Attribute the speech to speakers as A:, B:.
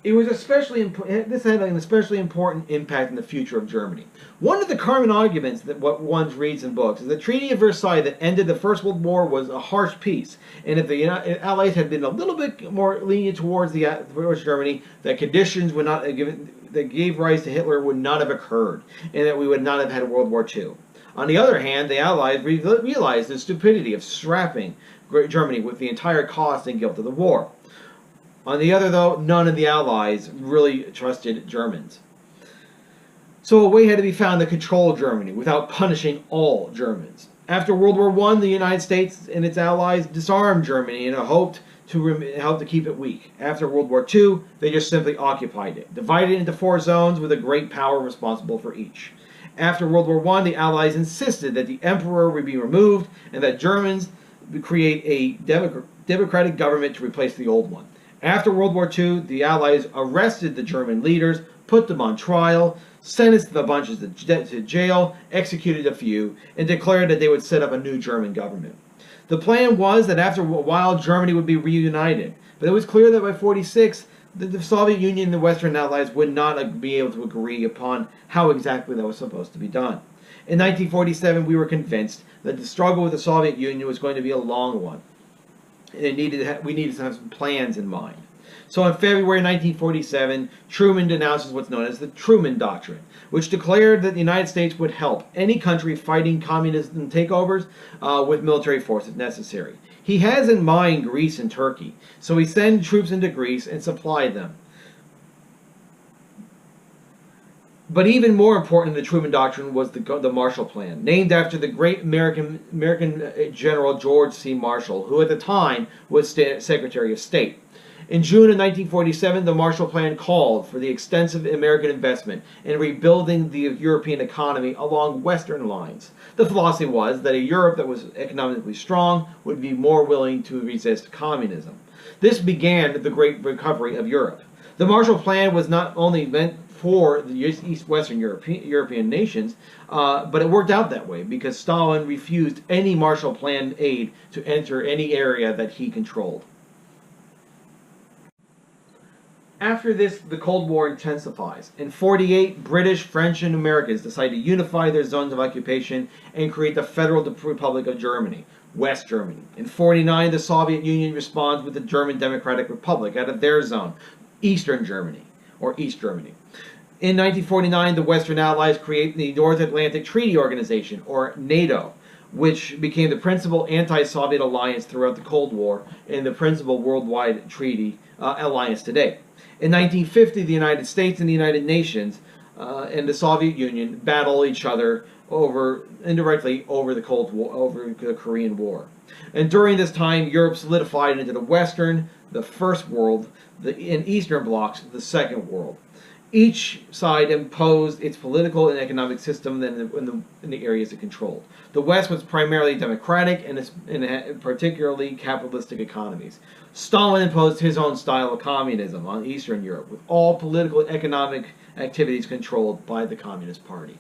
A: It was this had an especially important impact in the future of Germany. One of the common arguments that what one reads in books is the Treaty of Versailles that ended the First World War was a harsh peace, and if the Allies had been a little bit more lenient towards Germany, that conditions would not have given that gave rise to Hitler would not have occurred, and that we would not have had World War II. On the other hand, the Allies realized the stupidity of strapping Germany with the entire cost and guilt of the war. On the other, though, none of the Allies really trusted Germans. So a way had to be found to control Germany without punishing all Germans. After World War I, the United States and its allies disarmed Germany in a hope to keep it weak. After World War II, they just simply occupied it, divided it into 4 zones with a great power responsible for each. After World War I, the Allies insisted that the emperor would be removed and that Germans would create a democratic government to replace the old one. After World War II, the Allies arrested the German leaders, put them on trial, sentenced the bunches to jail, executed a few, and declared that they would set up a new German government. The plan was that after a while, Germany would be reunited. But it was clear that by 1946, the Soviet Union and the Western Allies would not be able to agree upon how exactly that was supposed to be done. In 1947, we were convinced that the struggle with the Soviet Union was going to be a long one. And we needed to have some plans in mind. So in February 1947, Truman denounces what's known as the Truman Doctrine, which declared that the United States would help any country fighting communism takeovers with military force if necessary. He has in mind Greece and Turkey, so he sent troops into Greece and supplied them. But even more important than the Truman Doctrine was the Marshall Plan, named after the great American General George C. Marshall, who at the time was Secretary of State. In June of 1947, the Marshall Plan called for the extensive American investment in rebuilding the European economy along Western lines. The philosophy was that a Europe that was economically strong would be more willing to resist communism. This began the Great Recovery of Europe. The Marshall Plan was not only meant for the Western European nations, but it worked out that way because Stalin refused any Marshall Plan aid to enter any area that he controlled. After this, the Cold War intensifies. In 1948, British, French, and Americans decide to unify their zones of occupation and create the Federal Republic of Germany, West Germany. In 1949, the Soviet Union responds with the German Democratic Republic out of their zone, Eastern Germany, or East Germany. In 1949, the Western Allies create the North Atlantic Treaty Organization, or NATO, which became the principal anti-Soviet alliance throughout the Cold War and the principal worldwide treaty alliance today. In 1950, the United States and the United Nations and the Soviet Union battle each other indirectly over the Cold War, over the Korean War. And during this time, Europe solidified into the Western, the First World, and Eastern blocs, the Second World. Each side imposed its political and economic system in the areas it controlled. The West was primarily democratic and particularly capitalistic economies. Stalin imposed his own style of communism on Eastern Europe, with all political and economic activities controlled by the Communist Party.